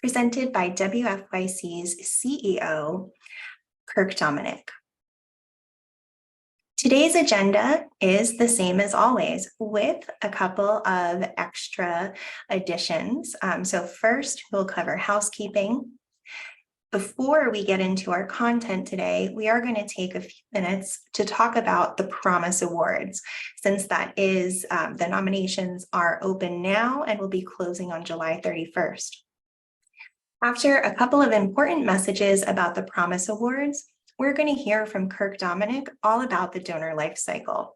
presented by WFYC's CEO, Kirk Dominick. Today's agenda is the same as always, with a couple of extra additions. So first, we'll cover housekeeping. Before we get into our content today, we are going to take a few minutes to talk about the Promise Awards, since that is, the nominations are open now and will be closing on July 31st. After a couple of important messages about the Promise Awards, we're going to hear from Kirk Dominick all about the donor lifecycle.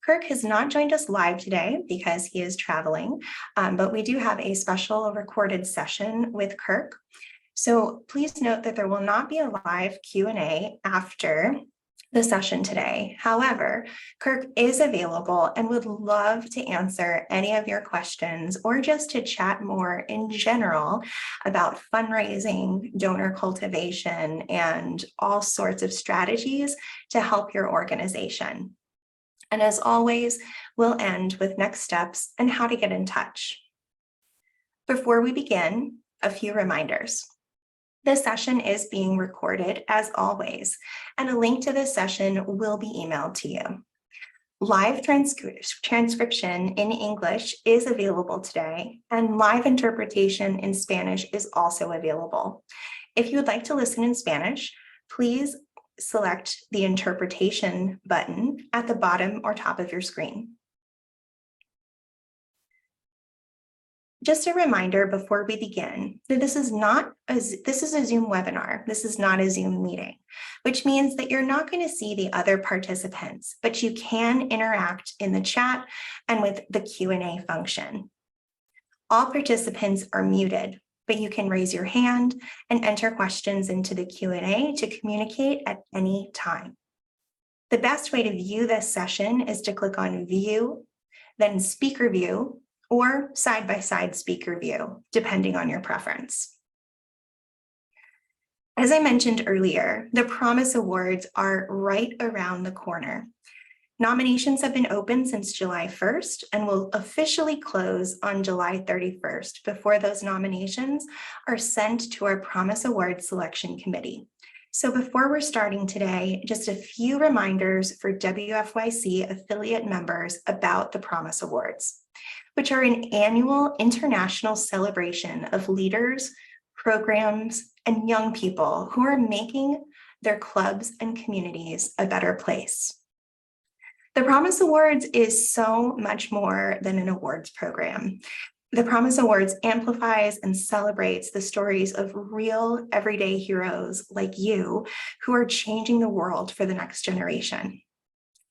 Kirk has not joined us live today because he is traveling, but we do have a special recorded session with Kirk. So please note that there will not be a live Q&A after the session today. However, Kirk is available and would love to answer any of your questions or just to chat more in general about fundraising, donor cultivation, and all sorts of strategies to help your organization. And as always, we'll end with next steps and how to get in touch. Before we begin, a few reminders. This session is being recorded as always, and a link to this session will be emailed to you. Live transcription in English is available today, and live interpretation in Spanish is also available. If you would like to listen in Spanish, please select the interpretation button at the bottom or top of your screen. Just a reminder before we begin that this is a Zoom webinar. This is not a Zoom meeting, which means that you're not going to see the other participants, but you can interact in the chat and with the Q&A function. All participants are muted, but you can raise your hand and enter questions into the Q&A to communicate at any time. The best way to view this session is to click on View, then Speaker View, or side-by-side speaker view, depending on your preference. As I mentioned earlier, the Promise Awards are right around the corner. Nominations have been open since July 1st and will officially close on July 31st before those nominations are sent to our Promise Awards Selection Committee. So before we're starting today, just a few reminders for WFYC affiliate members about the Promise Awards, which are an annual international celebration of leaders, programs, and young people who are making their clubs and communities a better place. The Promise Awards is so much more than an awards program. The Promise Awards amplifies and celebrates the stories of real everyday heroes like you who are changing the world for the next generation.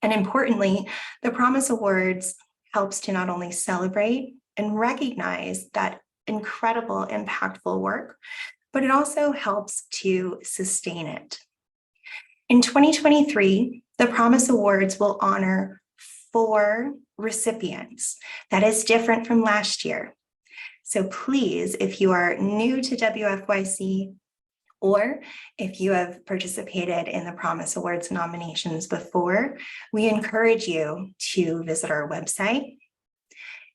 And importantly, the Promise Awards helps to not only celebrate and recognize that incredible, impactful work, but it also helps to sustain it. In 2023, the Promise Awards will honor 4 recipients. That is different from last year. So please, if you are new to WFYC, or if you have participated in the Promise Awards nominations before, we encourage you to visit our website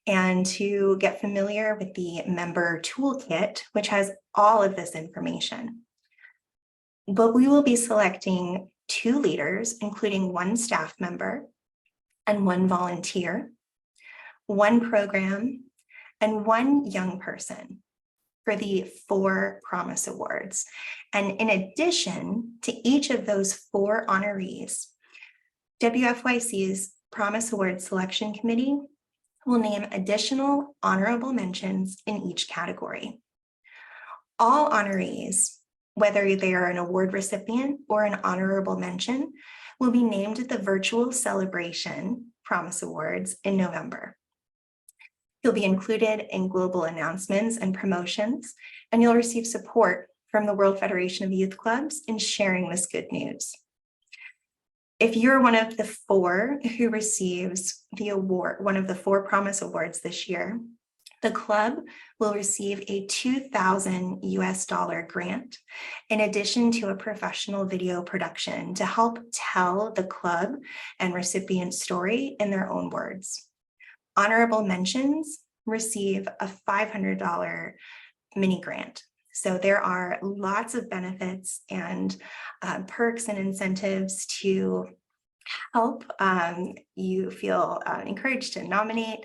and to get familiar with the member toolkit, which has all of this information. But we will be selecting 2 leaders, including 1 staff member and 1 volunteer, 1 program, and 1 young person for the 4 Promise Awards. And in addition to each of those 4 honorees, WFYC's Promise Awards Selection Committee will name additional honorable mentions in each category. All honorees, whether they are an award recipient or an honorable mention, will be named at the virtual celebration Promise Awards in November. You'll be included in global announcements and promotions, and you'll receive support from the World Federation of Youth Clubs in sharing this good news. If you're one of the 4 who receives the award, one of the 4 Promise Awards this year, the club will receive a $2,000 grant, in addition to a professional video production to help tell the club and recipient story in their own words. Honorable mentions receive a $500 mini grant. So there are lots of benefits and perks and incentives to help you feel encouraged to nominate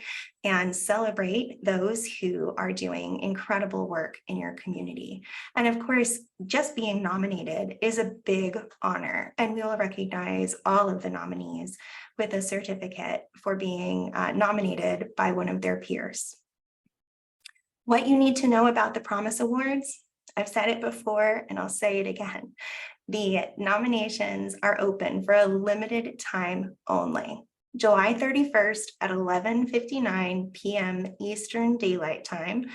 and celebrate those who are doing incredible work in your community. And of course, just being nominated is a big honor, and we will recognize all of the nominees with a certificate for being nominated by one of their peers. What you need to know about the Promise Awards, I've said it before and I'll say it again. The nominations are open for a limited time only. July 31st at 11:59 p.m. Eastern Daylight Time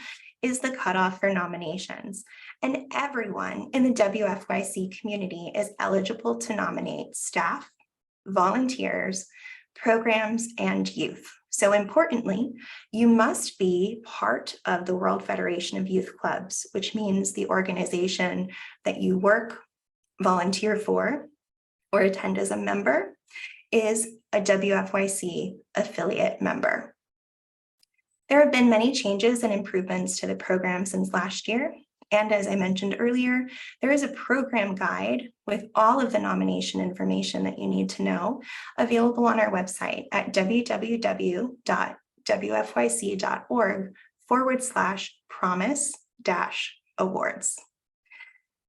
is the cutoff for nominations. And everyone in the WFYC community is eligible to nominate staff, volunteers, programs, and youth. So importantly, you must be part of the World Federation of Youth Clubs, which means the organization that you work, volunteer for, or attend as a member is a WFYC affiliate member. There have been many changes and improvements to the program since last year. And as I mentioned earlier, there is a program guide with all of the nomination information that you need to know available on our website at www.wfyc.org/promise-awards.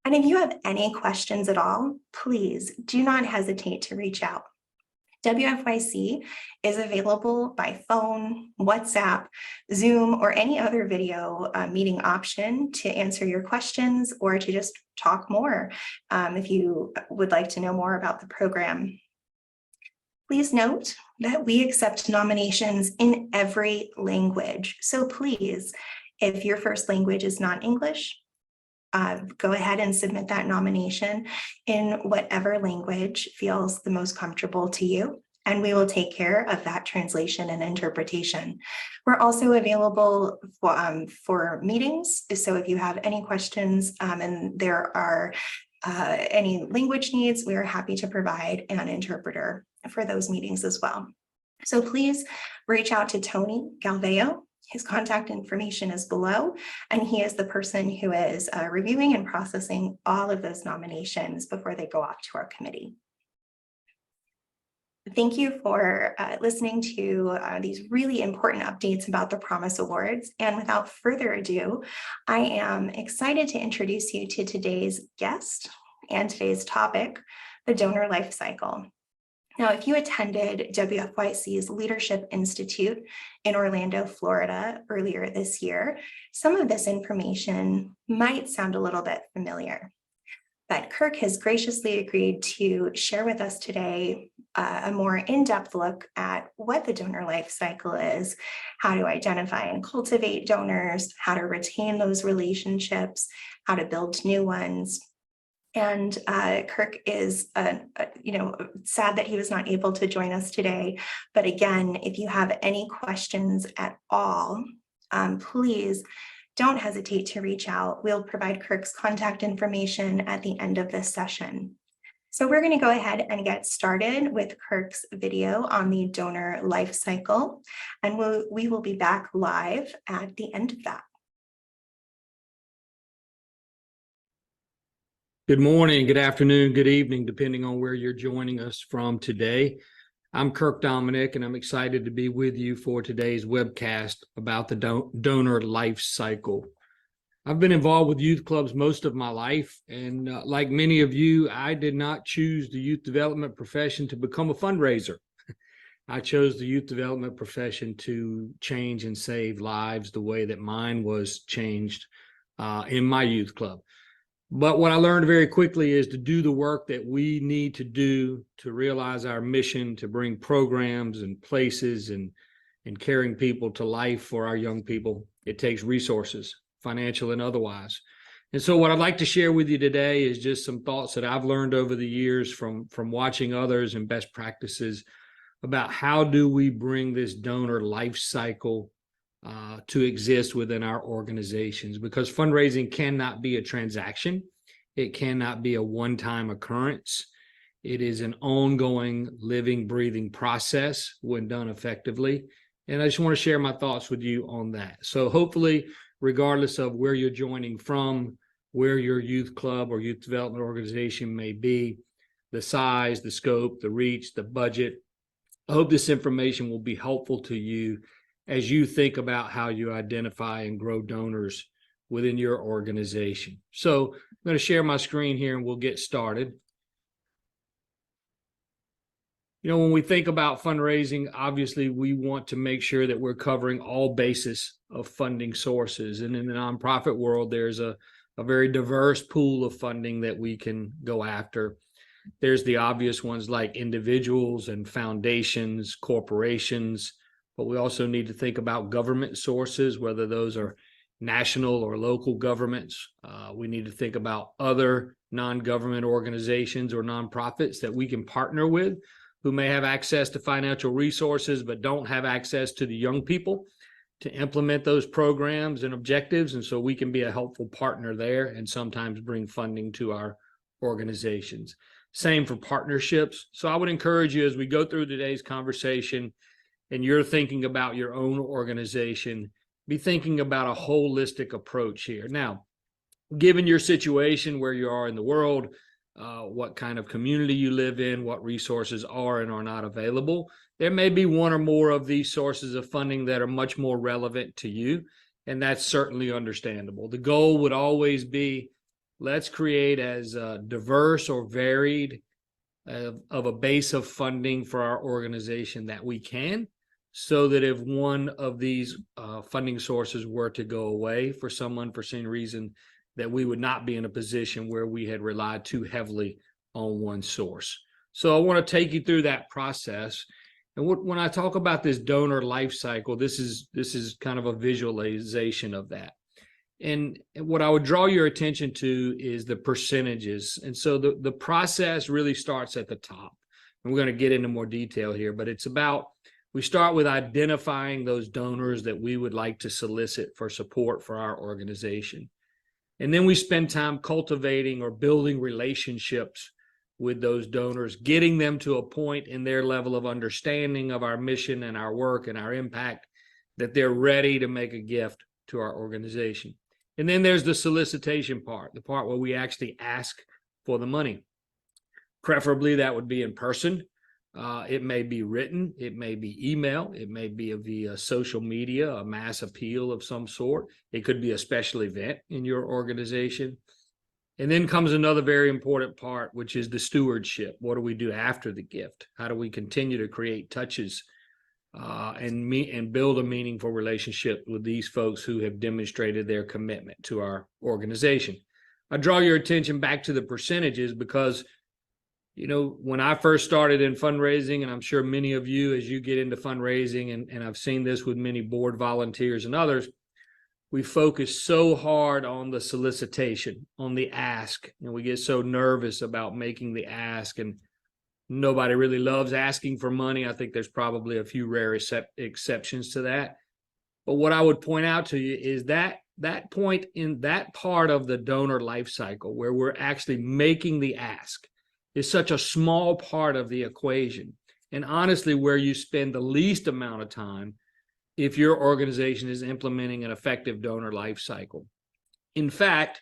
And if you have any questions at all, please do not hesitate to reach out. WFYC is available by phone, WhatsApp, Zoom, or any other video meeting option to answer your questions or to just talk more if you would like to know more about the program. Please note that we accept nominations in every language. So please, if your first language is not English, go ahead and submit that nomination in whatever language feels the most comfortable to you, and we will take care of that translation and interpretation. We're also available for meetings. So if you have any questions and there are any language needs, we are happy to provide an interpreter for those meetings as well. So please reach out to Tony Galveo. His contact information is below, and he is the person who is reviewing and processing all of those nominations before they go off to our committee. Thank you for listening to these really important updates about the Promise Awards. And without further ado, I am excited to introduce you to today's guest and today's topic, the Donor Lifecycle. Now, if you attended WFYC's Leadership Institute in Orlando, Florida earlier this year, some of this information might sound a little bit familiar. But Kirk has graciously agreed to share with us today a more in-depth look at what the donor life cycle is, how to identify and cultivate donors, how to retain those relationships, how to build new ones. And Kirk is, sad that he was not able to join us today. But again, if you have any questions at all, please don't hesitate to reach out. We'll provide Kirk's contact information at the end of this session. So we're going to go ahead and get started with Kirk's video on the donor life cycle, and we will be back live at the end of that. Good morning, good afternoon, good evening, depending on where you're joining us from today. I'm Kirk Dominick, and I'm excited to be with you for today's webcast about the donor life cycle. I've been involved with youth clubs most of my life, and like many of you, I did not choose the youth development profession to become a fundraiser. I chose the youth development profession to change and save lives the way that mine was changed in my youth club. But what I learned very quickly is to do the work that we need to do to realize our mission, to bring programs and places and caring people to life for our young people. It takes resources, financial and otherwise. And so what I'd like to share with you today is just some thoughts that I've learned over the years from watching others and best practices about how do we bring this donor life cycle to exist within our organizations, because fundraising cannot be a transaction. It cannot be a one-time occurrence. It is an ongoing, living, breathing process when done effectively. And I just want to share my thoughts with you on that. So hopefully, regardless of where you're joining from, where your youth club or youth development organization may be, the size, the scope, the reach, the budget. I hope this information will be helpful to you as you think about how you identify and grow donors within your organization. So I'm going to share my screen here and we'll get started. You know, when we think about fundraising, obviously we want to make sure that we're covering all bases of funding sources. And in the nonprofit world, there's a very diverse pool of funding that we can go after. There's the obvious ones like individuals and foundations, corporations, but we also need to think about government sources, whether those are national or local governments. We need to think about other non-government organizations or nonprofits that we can partner with who may have access to financial resources but don't have access to the young people to implement those programs and objectives. And so we can be a helpful partner there and sometimes bring funding to our organizations. Same for partnerships. So I would encourage you as we go through today's conversation and you're thinking about your own organization, be thinking about a holistic approach here. Now, given your situation, where you are in the world, what kind of community you live in, what resources are and are not available, there may be one or more of these sources of funding that are much more relevant to you, and that's certainly understandable. The goal would always be, let's create as diverse or varied of a base of funding for our organization that we can, so that if one of these funding sources were to go away for some unforeseen reason, that we would not be in a position where we had relied too heavily on one source. So I want to take you through that process. And when I talk about this donor life cycle, this is kind of a visualization of that. And what I would draw your attention to is the percentages. And so the process really starts at the top. And we're going to get into more detail here, but it's about, we start with identifying those donors that we would like to solicit for support for our organization. And then we spend time cultivating or building relationships with those donors, getting them to a point in their level of understanding of our mission and our work and our impact that they're ready to make a gift to our organization. And then there's the solicitation part, the part where we actually ask for the money. Preferably that would be in person. It may be written, it may be email, it may be via social media, a mass appeal of some sort. It could be a special event in your organization. And then comes another very important part, which is the stewardship. What do we do after the gift? How do we continue to create touches and build a meaningful relationship with these folks who have demonstrated their commitment to our organization? I draw your attention back to the percentages because, you know, when I first started in fundraising, and I'm sure many of you, as you get into fundraising, and I've seen this with many board volunteers and others, we focus so hard on the solicitation, on the ask, and we get so nervous about making the ask, and nobody really loves asking for money. I think there's probably a few rare exceptions to that. But what I would point out to you is that point in that part of the donor life cycle where we're actually making the ask is such a small part of the equation, and honestly where you spend the least amount of time if your organization is implementing an effective donor life cycle. In fact,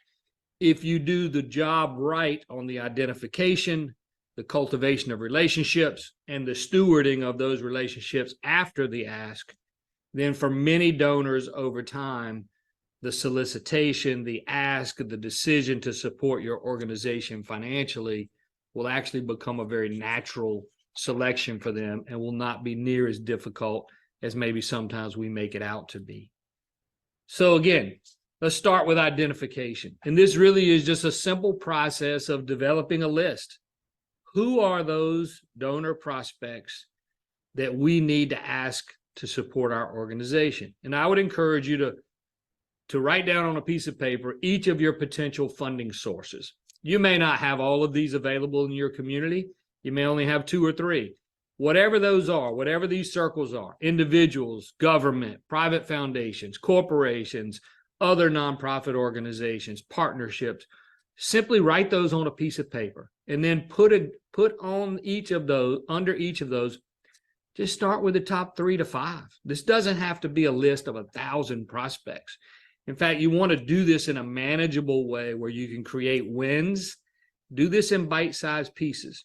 if you do the job right on the identification, the cultivation of relationships, and the stewarding of those relationships after the ask, then for many donors over time, the solicitation, the ask, the decision to support your organization financially will actually become a very natural selection for them and will not be near as difficult as maybe sometimes we make it out to be. So again, let's start with identification. And this really is just a simple process of developing a list. Who are those donor prospects that we need to ask to support our organization? And I would encourage you to write down on a piece of paper each of your potential funding sources. You may not have all of these available in your community. You may only have 2 or 3. Whatever those are, whatever these circles are, individuals, government, private foundations, corporations, other nonprofit organizations, partnerships, simply write those on a piece of paper and then put on each of those, under each of those, just start with the top 3 to 5. This doesn't have to be a list of 1,000 prospects. In fact, you want to do this in a manageable way where you can create wins. Do this in bite-sized pieces.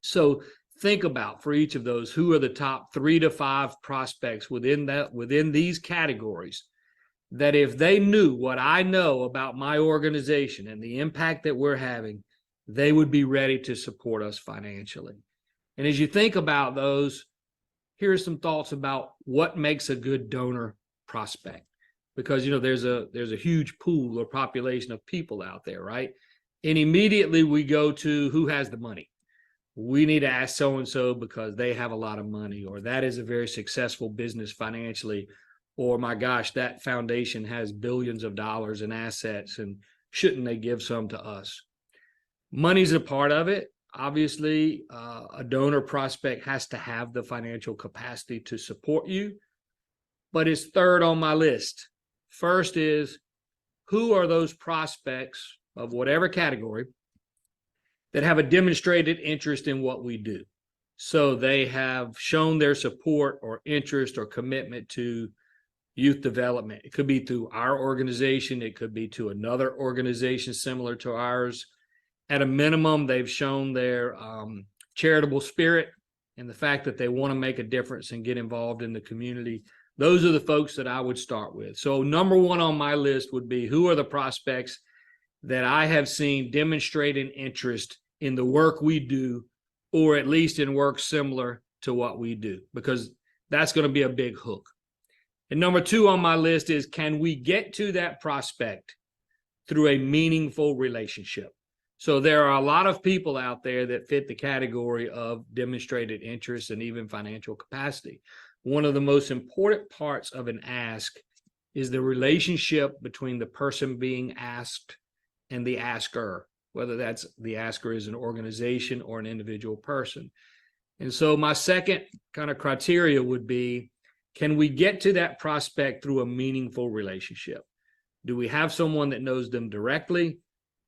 So think about, for each of those, who are the top 3 to 5 prospects within these categories that if they knew what I know about my organization and the impact that we're having, they would be ready to support us financially. And as you think about those, here's some thoughts about what makes a good donor prospect. Because, there's a huge pool or population of people out there, right? And immediately we go to who has the money. We need to ask so-and-so because they have a lot of money, or that is a very successful business financially, or my gosh, that foundation has billions of dollars in assets and shouldn't they give some to us? Money's a part of it. Obviously, a donor prospect has to have the financial capacity to support you, but it's third on my list. First is, who are those prospects of whatever category that have a demonstrated interest in what we do? So they have shown their support or interest or commitment to youth development. It could be through our organization. It could be to another organization similar to ours. At a minimum, they've shown their charitable spirit and the fact that they want to make a difference and get involved in the community. Those are the folks that I would start with. So number one on my list would be, who are the prospects that I have seen demonstrate an interest in the work we do, or at least in work similar to what we do, because that's going to be a big hook. And number two on my list is, can we get to that prospect through a meaningful relationship? So there are a lot of people out there that fit the category of demonstrated interest and even financial capacity. One of the most important parts of an ask is the relationship between the person being asked and the asker, whether that's the asker is an organization or an individual person. And so my second kind of criteria would be, can we get to that prospect through a meaningful relationship? Do we have someone that knows them directly?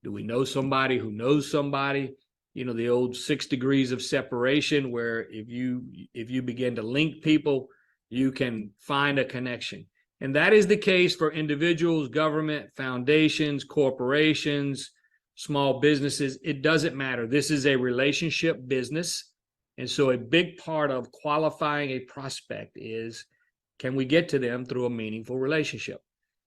Do we know somebody who knows somebody? The old 6 degrees of separation, where if you begin to link people, you can find a connection. And that is the case for individuals, government, foundations, corporations, small businesses. It doesn't matter. This is a relationship business. And so a big part of qualifying a prospect is, can we get to them through a meaningful relationship?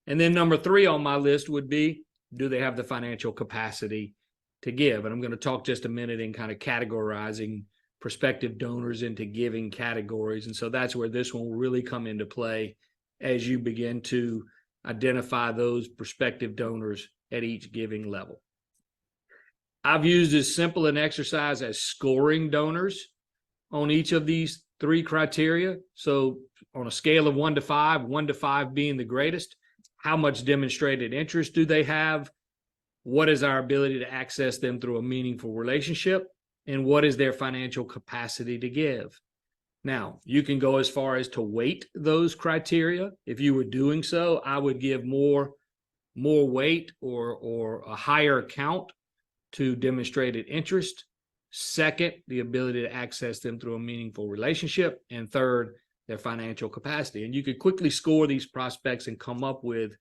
And then number 3 on my list would be, do they have the financial capacity to give? And I'm going to talk just a minute in kind of categorizing prospective donors into giving categories. And so that's where this one will really come into play as you begin to identify those prospective donors at each giving level. I've used as simple an exercise as scoring donors on each of these 3 criteria. So on a scale of 1 to 5, 1 to 5 being the greatest, how much demonstrated interest do they have? What is our ability to access them through a meaningful relationship? And what is their financial capacity to give? Now, you can go as far as to weight those criteria. If you were doing so, I would give more weight or a higher count to demonstrated interest. Second, the ability to access them through a meaningful relationship. And third, their financial capacity. And you could quickly score these prospects and come up with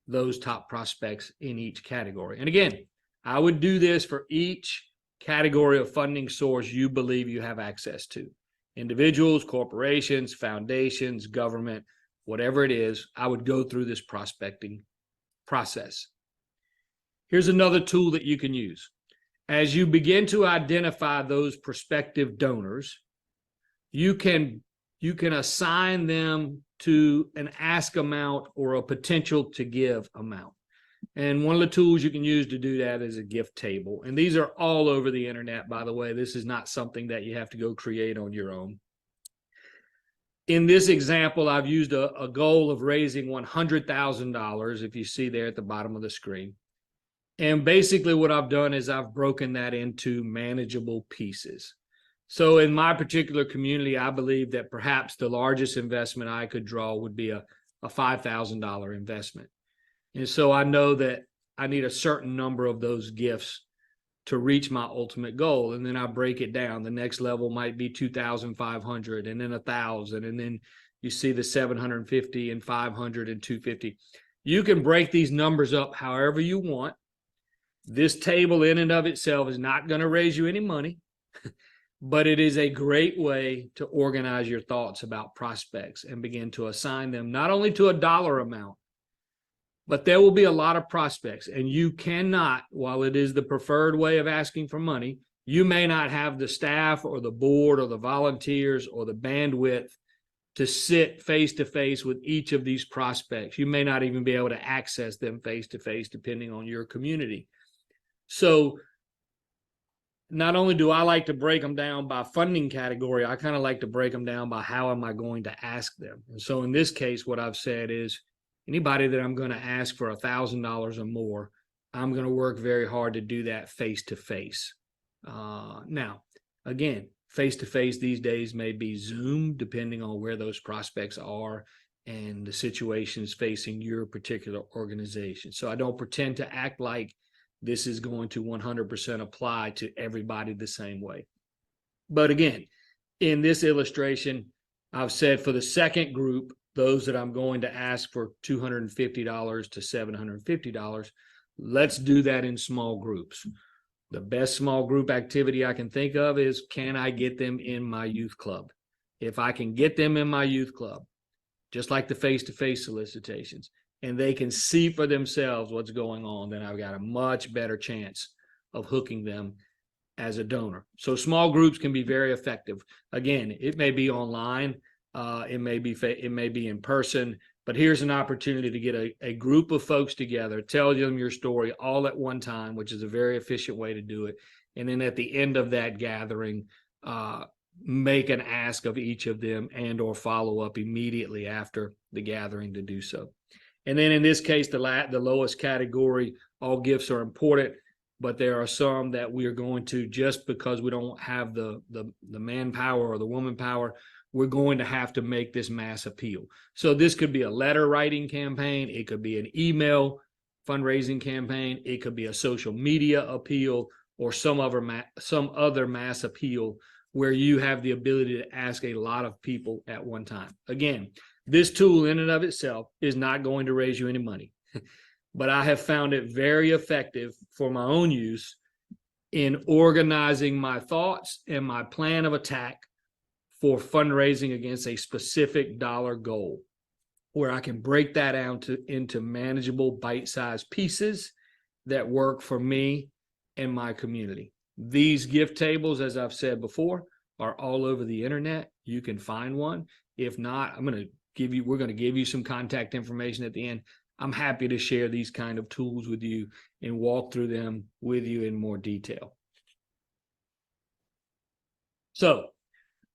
those top prospects in each category. And again, I would do this for each category of funding source you believe you have access to. Individuals, corporations, foundations, government, whatever it is, I would go through this prospecting process. Here's another tool that you can use. As you begin to identify those prospective donors, you can assign them to an ask amount or a potential to give amount. And one of the tools you can use to do that is a gift table. And these are all over the internet, by the way. This is not something that you have to go create on your own. In this example, I've used a goal of raising $100,000, if you see there at the bottom of the screen. And basically what I've done is I've broken that into manageable pieces. So in my particular community, I believe that perhaps the largest investment I could draw would be a $5,000 investment. And so I know that I need a certain number of those gifts to reach my ultimate goal. And then I break it down. The next level might be 2,500 and then 1,000. And then you see the 750 and 500 and 250. You can break these numbers up however you want. This table in and of itself is not going to raise you any money, but it is a great way to organize your thoughts about prospects and begin to assign them not only to a dollar amount, but there will be a lot of prospects, and you cannot, while it is the preferred way of asking for money, you may not have the staff or the board or the volunteers or the bandwidth to sit face to face with each of these prospects. You may not even be able to access them face to face, depending on your community. So not only do I like to break them down by funding category, I kind of like to break them down by how am I going to ask them. And so in this case, what I've said is anybody that I'm going to ask for $1,000 or more, I'm going to work very hard to do that face to face. Now, again, face to face these days may be Zoom, depending on where those prospects are and the situations facing your particular organization. So I don't pretend to act like this is going to 100% apply to everybody the same way. But again, in this illustration, I've said for the second group, those that I'm going to ask for $250 to $750, let's do that in small groups. The best small group activity I can think of is, can I get them in my youth club? If I can get them in my youth club, just like the face-to-face solicitations, and they can see for themselves what's going on, then I've got a much better chance of hooking them as a donor. So small groups can be very effective. Again, it may be online, it may be in person, but here's an opportunity to get a group of folks together, tell them your story all at one time, which is a very efficient way to do it. And then at the end of that gathering, make an ask of each of them and or follow up immediately after the gathering to do so. And then in this case, the lowest category, all gifts are important, but there are some that we are going to, just because we don't have the manpower or the woman power, we're going to have to make this mass appeal. So this could be a letter writing campaign. It could be an email fundraising campaign. It could be a social media appeal or some other mass appeal where you have the ability to ask a lot of people at one time. Again, this tool in and of itself is not going to raise you any money, but I have found it very effective for my own use in organizing my thoughts and my plan of attack for fundraising against a specific dollar goal, where I can break that down into manageable bite-sized pieces that work for me and my community. These gift tables, as I've said before, are all over the internet. You can find one. If not, we're going to give you some contact information at the end. I'm happy to share these kind of tools with you and walk through them with you in more detail. So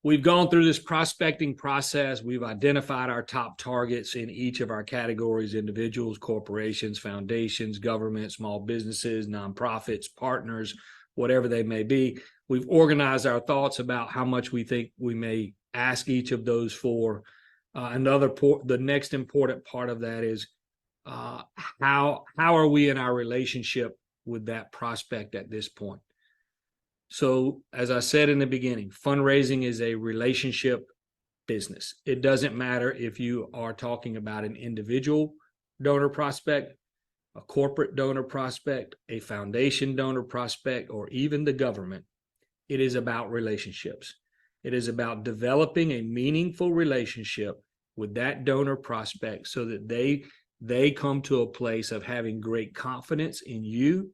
we've gone through this prospecting process. We've identified our top targets in each of our categories: individuals, corporations, foundations, government, small businesses, nonprofits, partners, whatever they may be. We've organized our thoughts about how much we think we may ask each of those for. The next important part of that is how are we in our relationship with that prospect at this point? So, as I said in the beginning, fundraising is a relationship business. It doesn't matter if you are talking about an individual donor prospect, a corporate donor prospect, a foundation donor prospect, or even the government. It is about relationships. It is about developing a meaningful relationship with that donor prospect so that they come to a place of having great confidence in you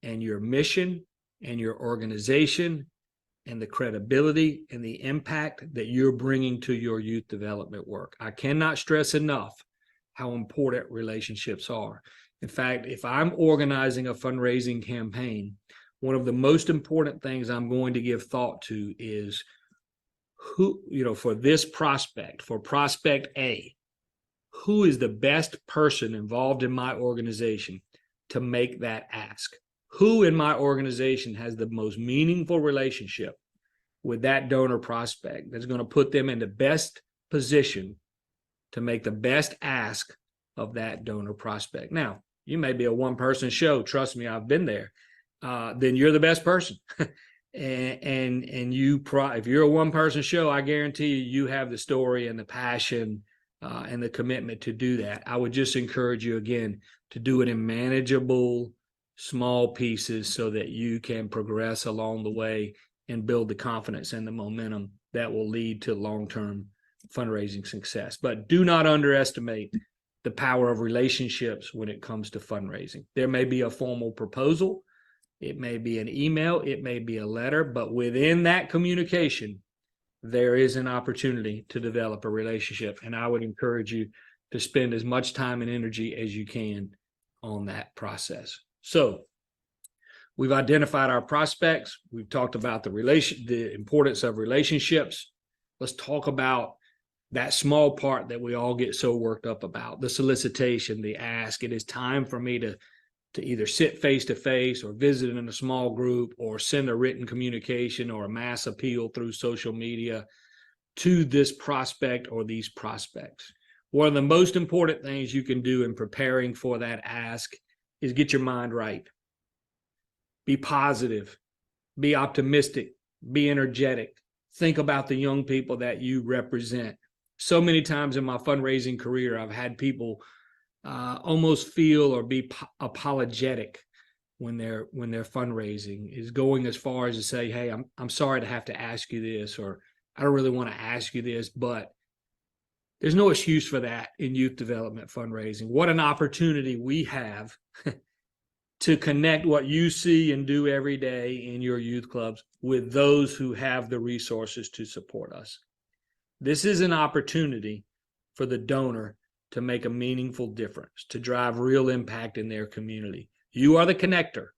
and your mission and your organization and the credibility and the impact that you're bringing to your youth development work. I cannot stress enough how important relationships are. In fact, if I'm organizing a fundraising campaign, one of the most important things I'm going to give thought to is who, for this prospect, for prospect A, who is the best person involved in my organization to make that ask? Who in my organization has the most meaningful relationship with that donor prospect that's going to put them in the best position to make the best ask of that donor prospect? Now, you may be a one-person show. Trust me, I've been there. Then you're the best person. and if you're a one-person show, I guarantee you have the story and the passion and the commitment to do that. I would just encourage you again to do it in manageable, small pieces so that you can progress along the way and build the confidence and the momentum that will lead to long-term fundraising success. But do not underestimate the power of relationships when it comes to fundraising. There may be a formal proposal, it may be an email, it may be a letter, but within that communication, there is an opportunity to develop a relationship. And I would encourage you to spend as much time and energy as you can on that process. So we've identified our prospects. We've talked about the importance of relationships. Let's talk about that small part that we all get so worked up about, the solicitation, the ask. It is time for me to either sit face-to-face or visit in a small group or send a written communication or a mass appeal through social media to this prospect or these prospects. One of the most important things you can do in preparing for that ask is get your mind right. Be positive, be optimistic, be energetic. Think about the young people that you represent. So many times in my fundraising career, I've had people almost feel or be apologetic when they're fundraising, is going as far as to say, hey, I'm sorry to have to ask you this, or I don't really want to ask you this, but there's no excuse for that in youth development fundraising. What an opportunity we have to connect what you see and do every day in your youth clubs with those who have the resources to support us. This is an opportunity for the donor to make a meaningful difference, to drive real impact in their community. You are the connector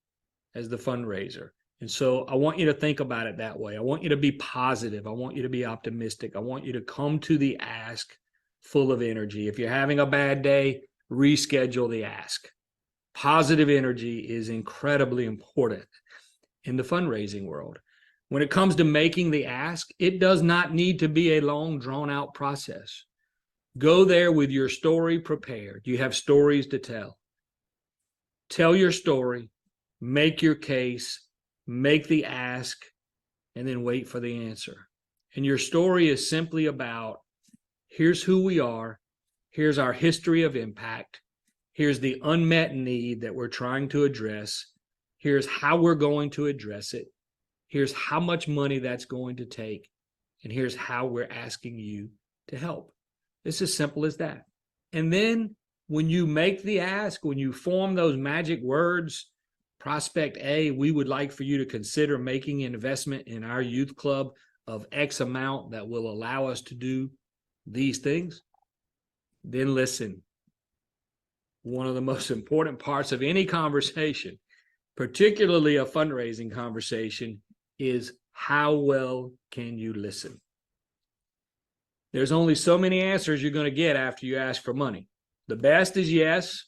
as the fundraiser. And so I want you to think about it that way. I want you to be positive. I want you to be optimistic. I want you to come to the ask full of energy. If you're having a bad day, reschedule the ask. Positive energy is incredibly important in the fundraising world. When it comes to making the ask, it does not need to be a long, drawn-out process. Go there with your story prepared. You have stories to tell. Tell your story, make your case, make the ask, and then wait for the answer. And your story is simply about, here's who we are, here's our history of impact, here's the unmet need that we're trying to address, here's how we're going to address it, here's how much money that's going to take, and here's how we're asking you to help. It's as simple as that. And then when you make the ask, when you form those magic words, prospect A, we would like for you to consider making an investment in our youth club of X amount that will allow us to do these things, then listen. One of the most important parts of any conversation, particularly a fundraising conversation, is how well can you listen? There's only so many answers you're going to get after you ask for money. The best is yes.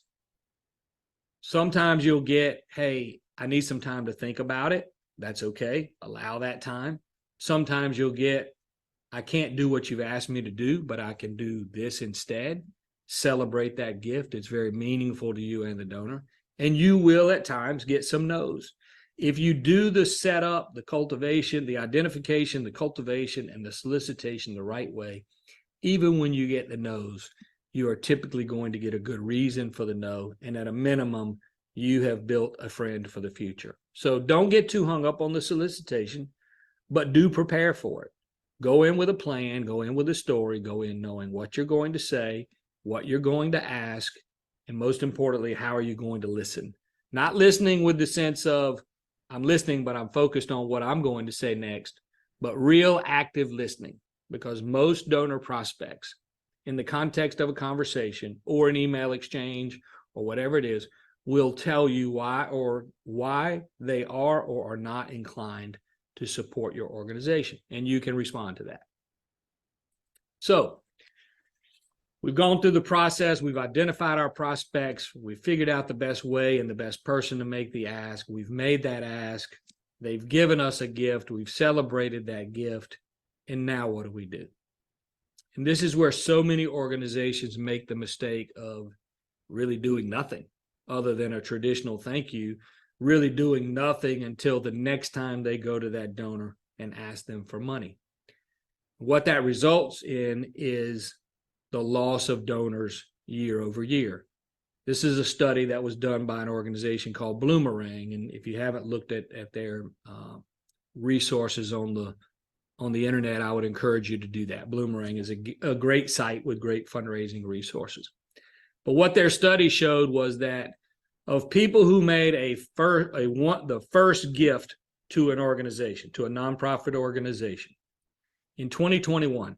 Sometimes you'll get, hey, I need some time to think about it. That's okay. Allow that time. Sometimes you'll get, I can't do what you've asked me to do, but I can do this instead. Celebrate that gift. It's very meaningful to you and the donor. And you will at times get some no's. If you do the setup, the cultivation, the identification, the cultivation, and the solicitation the right way, even when you get the no's, you are typically going to get a good reason for the no. And at a minimum, you have built a friend for the future. So don't get too hung up on the solicitation, but do prepare for it. Go in with a plan, go in with a story, go in knowing what you're going to say, what you're going to ask, and most importantly, how are you going to listen? Not listening with the sense of, I'm listening, but I'm focused on what I'm going to say next, but real active listening, because most donor prospects, in the context of a conversation or an email exchange or whatever it is, will tell you why they are or are not inclined to support your organization, and you can respond to that. So we've gone through the process. We've identified our prospects. We've figured out the best way and the best person to make the ask. We've made that ask. They've given us a gift. We've celebrated that gift. And now what do we do? And this is where so many organizations make the mistake of really doing nothing other than a traditional thank you, really doing nothing until the next time they go to that donor and ask them for money. What that results in is the loss of donors year over year. This is a study that was done by an organization called Bloomerang, and if you haven't looked at their resources on the internet, I would encourage you to do that. Bloomerang is a great site with great fundraising resources. But what their study showed was that of people who made the first gift to an organization, to a nonprofit organization, in 2021,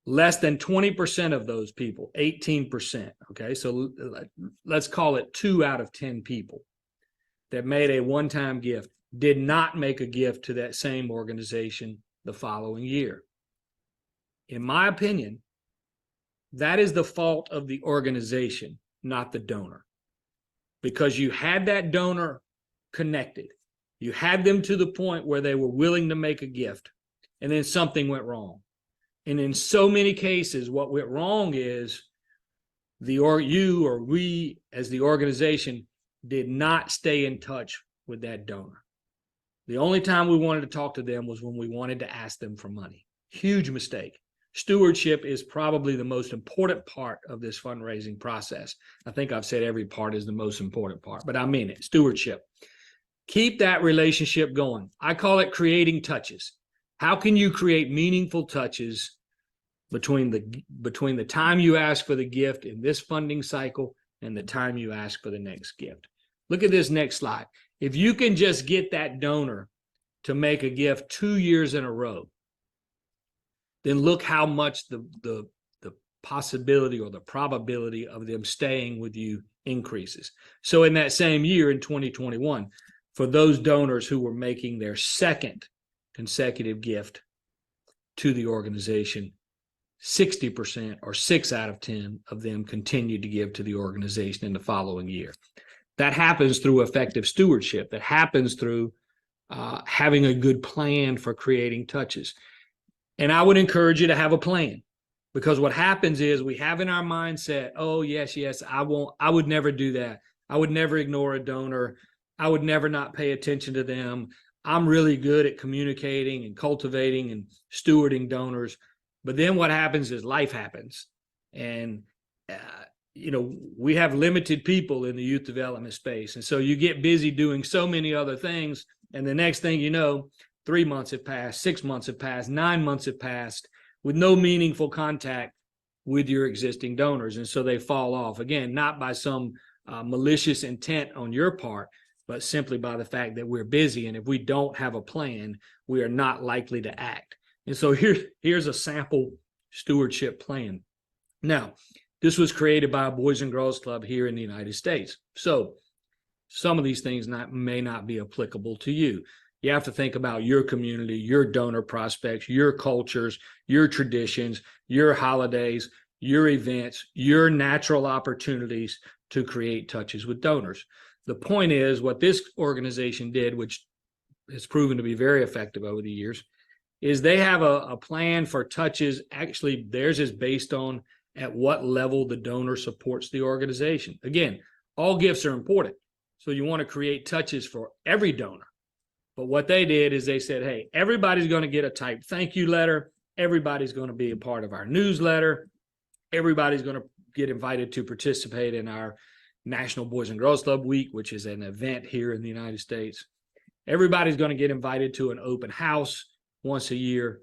less than 20% of those people, 18%, okay, so let's call it 2 out of 10 people that made a one-time gift did not make a gift to that same organization the following year. In my opinion, that is the fault of the organization, not the donor, because you had that donor connected. You had them to the point where they were willing to make a gift, and then something went wrong. And in so many cases, what went wrong is you or we as the organization did not stay in touch with that donor. The only time we wanted to talk to them was when we wanted to ask them for money. Huge mistake. Stewardship is probably the most important part of this fundraising process. I think I've said every part is the most important part, but I mean it. Stewardship. Keep that relationship going. I call it creating touches. How can you create meaningful touches between the time you ask for the gift in this funding cycle and the time you ask for the next gift? Look at this next slide. If you can just get that donor to make a gift 2 years in a row, then look how much the possibility or the probability of them staying with you increases. So in that same year, in 2021, for those donors who were making their second consecutive gift to the organization, 60% or 6 out of 10 of them continued to give to the organization in the following year. That happens through effective stewardship. That happens through having a good plan for creating touches. And I would encourage you to have a plan, because what happens is we have in our mindset, oh, yes, I would never do that. I would never ignore a donor. I would never not pay attention to them. I'm really good at communicating and cultivating and stewarding donors. But then what happens is life happens. And, we have limited people in the youth development space. And so you get busy doing so many other things. And the next thing you know, 3 months have passed, 6 months have passed, 9 months have passed with no meaningful contact with your existing donors. And so they fall off. Again, not by some malicious intent on your part, but simply by the fact that we're busy. And if we don't have a plan, we are not likely to act. And so here's a sample stewardship plan. Now, this was created by a Boys and Girls Club here in the United States. So some of these things may not be applicable to you. You have to think about your community, your donor prospects, your cultures, your traditions, your holidays, your events, your natural opportunities to create touches with donors. The point is, what this organization did, which has proven to be very effective over the years, is they have a plan for touches. Actually, theirs is based on at what level the donor supports the organization. Again, all gifts are important. So you want to create touches for every donor. But what they did is they said, hey, everybody's going to get a typed thank you letter. Everybody's going to be a part of our newsletter. Everybody's going to get invited to participate in our National Boys and Girls Club Week, which is an event here in the United States. Everybody's going to get invited to an open house once a year.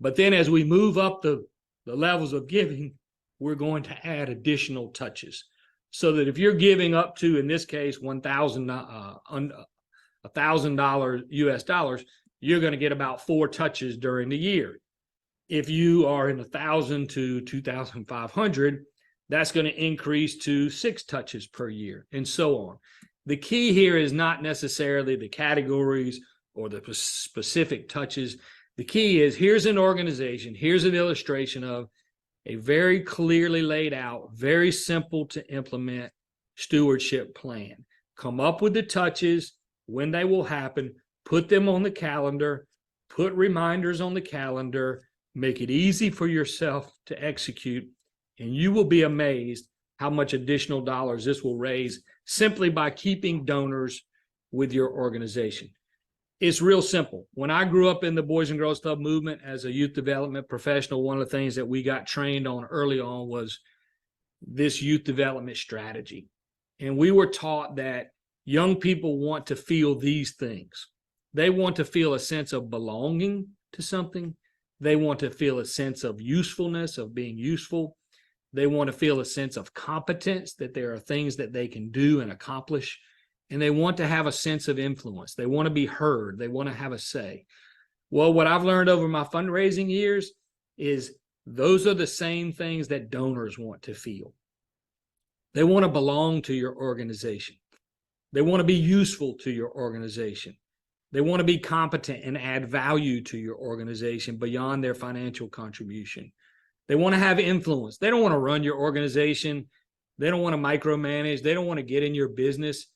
But then as we move up the levels of giving, we're going to add additional touches. So that if you're giving up to, in this case, $1,000 US dollars, you're going to get about 4 touches during the year. If you are in 1,000 to 2,500, that's going to increase to 6 touches per year, and so on. The key here is not necessarily the categories or the specific touches. The key is, here's an organization, here's an illustration of a very clearly laid out, very simple to implement stewardship plan. Come up with the touches, when they will happen, put them on the calendar, put reminders on the calendar, make it easy for yourself to execute, and you will be amazed how much additional dollars this will raise simply by keeping donors with your organization. It's real simple. When I grew up in the Boys and Girls Club movement as a youth development professional, one of the things that we got trained on early on was this youth development strategy. And we were taught that young people want to feel these things. They want to feel a sense of belonging to something. They want to feel a sense of usefulness, of being useful. They want to feel a sense of competence, that there are things that they can do and accomplish. And they want to have a sense of influence. They want to be heard. They want to have a say. Well, what I've learned over my fundraising years is those are the same things that donors want to feel. They want to belong to your organization. They want to be useful to your organization. They want to be competent and add value to your organization beyond their financial contribution. They want to have influence. They don't want to run your organization. They don't want to micromanage. They don't want to get in your business,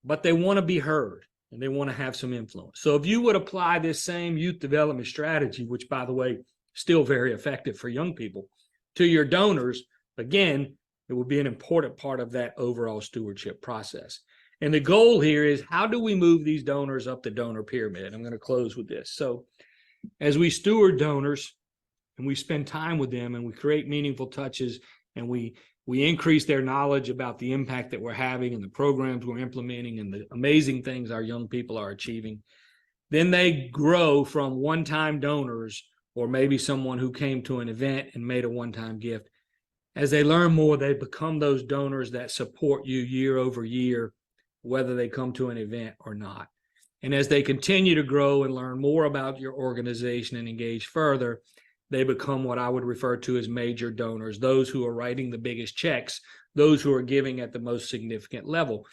but they want to be heard and they want to have some influence. So if you would apply this same youth development strategy, which by the way, still very effective for young people, to your donors, again, it would be an important part of that overall stewardship process. And the goal here is, how do we move these donors up the donor pyramid? I'm going to close with this. So as we steward donors and we spend time with them and we create meaningful touches and we increase their knowledge about the impact that we're having and the programs we're implementing and the amazing things our young people are achieving, then they grow from one-time donors, or maybe someone who came to an event and made a one-time gift. As they learn more, they become those donors that support you year over year, whether they come to an event or not. And as they continue to grow and learn more about your organization and engage further, they become what I would refer to as major donors, those who are writing the biggest checks, those who are giving at the most significant level.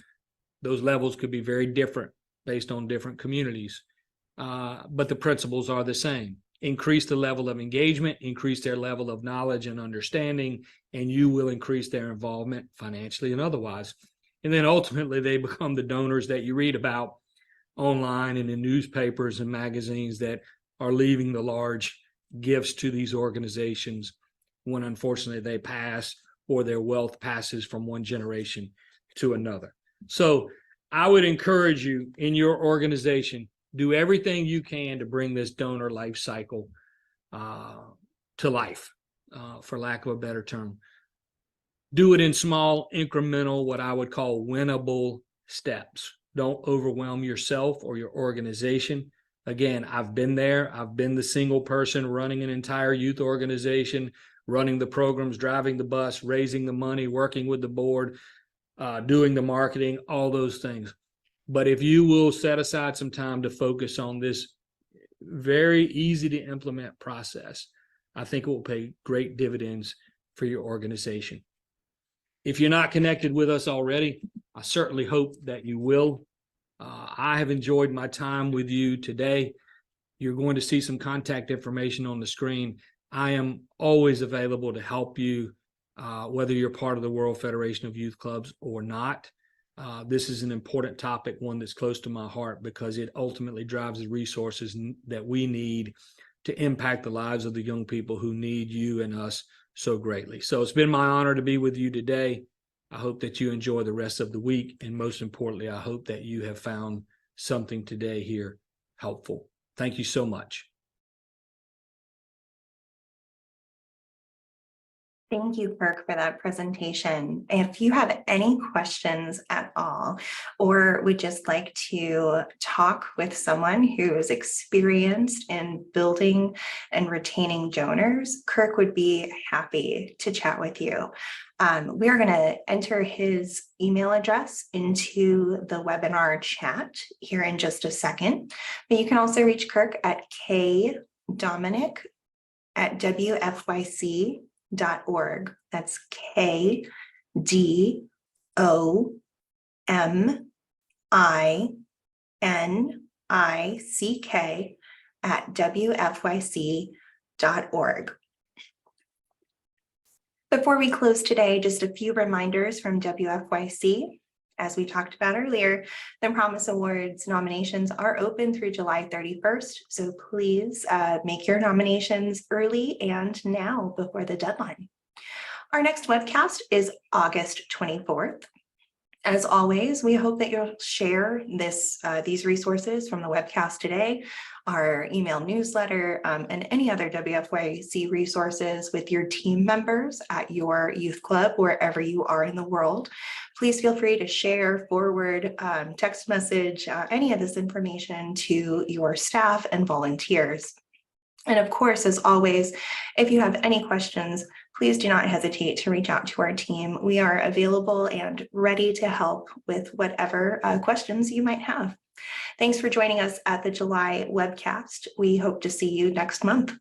Those levels could be very different based on different communities, but the principles are the same. Increase the level of engagement, increase their level of knowledge and understanding, and you will increase their involvement financially and otherwise. And then ultimately they become the donors that you read about online and in newspapers and magazines that are leaving the large gifts to these organizations when unfortunately they pass or their wealth passes from one generation to another. So I would encourage you in your organization, do everything you can to bring this donor life cycle to life, for lack of a better term. Do it in small, incremental, what I would call winnable steps. Don't overwhelm yourself or your organization. Again, I've been there. I've been the single person running an entire youth organization, running the programs, driving the bus, raising the money, working with the board, doing the marketing, all those things. But if you will set aside some time to focus on this very easy to implement process, I think it will pay great dividends for your organization. If you're not connected with us already, I certainly hope that you will. I have enjoyed my time with you today. You're going to see some contact information on the screen. I am always available to help you, whether you're part of the World Federation of Youth Clubs or not. This is an important topic, one that's close to my heart, because it ultimately drives the resources that we need to impact the lives of the young people who need you and us so greatly. So it's been my honor to be with you today. I hope that you enjoy the rest of the week. And most importantly, I hope that you have found something today here helpful. Thank you so much. Thank you, Kirk, for that presentation. If you have any questions at all, or would just like to talk with someone who is experienced in building and retaining donors, Kirk would be happy to chat with you. We are going to enter his email address into the webinar chat here in just a second, but you can also reach Kirk at kdominick@wfyc.org. That's KDOMINICK@wfyc.org. Before we close today, just a few reminders from WFYC. As we talked about earlier, the Promise Awards nominations are open through July 31st. So please make your nominations early and now before the deadline. Our next webcast is August 24th. As always, we hope that you'll share these resources from the webcast today, our email newsletter, and any other WFYC resources with your team members at your youth club, wherever you are in the world. Please feel free to share, forward, text message, any of this information to your staff and volunteers. And of course, as always, if you have any questions, please do not hesitate to reach out to our team. We are available and ready to help with whatever questions you might have. Thanks for joining us at the July webcast. We hope to see you next month.